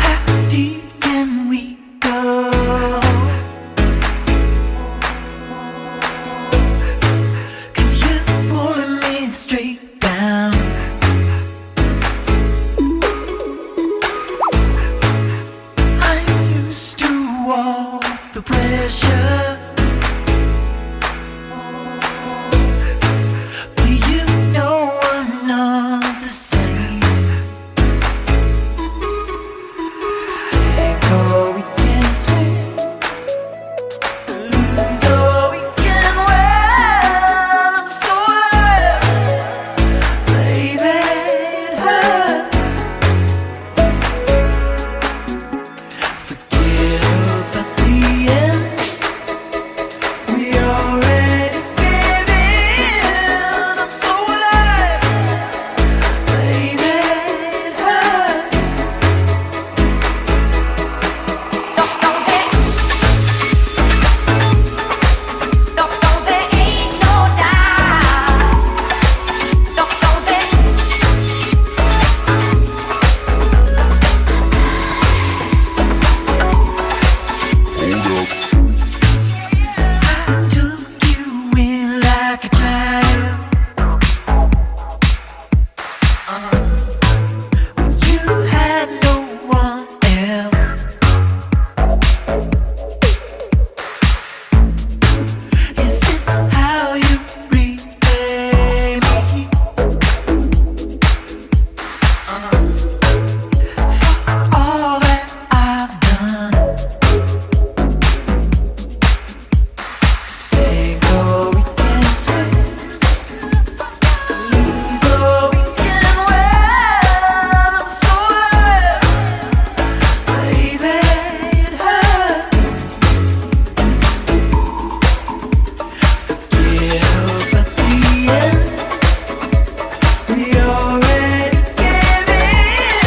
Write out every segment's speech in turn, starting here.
How deep can we go? 'Cause you're pulling me straight down. I'm used to all the pressure, but you know I'm not the same. Say go, we can swim, lose or we can win. I'm so alive, baby, it hurts. Forget about the end, we already gave in. I'm so alive, baby, it hurts. I took you in like a child. When you had no one else. Is this how you repay me? For all that I've done. Say go, we can swim, lose or we can win. I'm so alive, baby, it hurts. Forget about the end, we already gave in.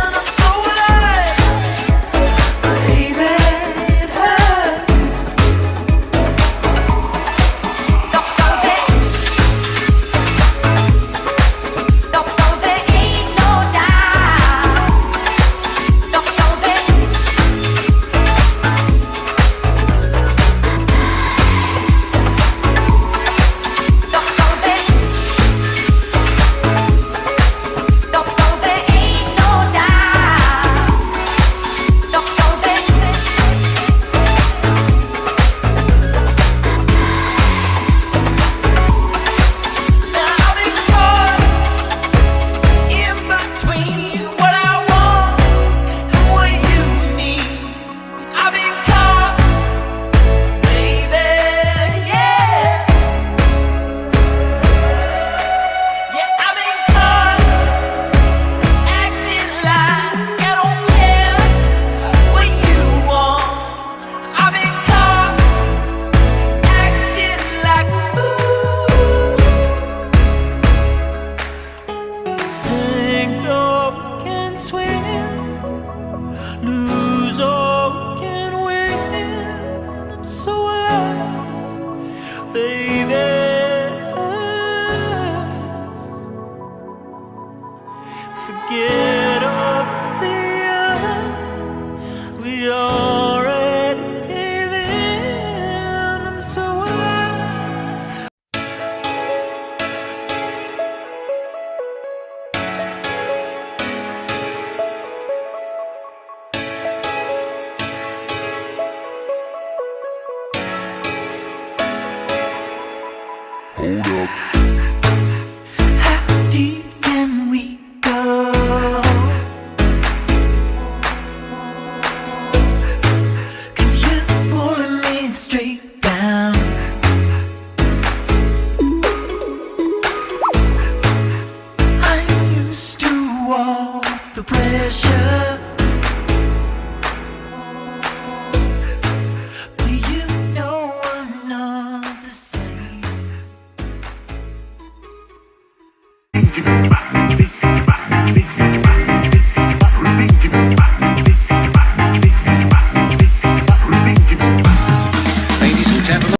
I'm so alive, baby, it hurts. Sink or we can swim, lose or we can win. I'm so alive, baby, it hurts. Forget about the end, we already gave in. I'm so alive. Hold up. How deep can we go? 'Cause you're pulling me straight down. I'm used to all the pressure, but you know I'm not the same.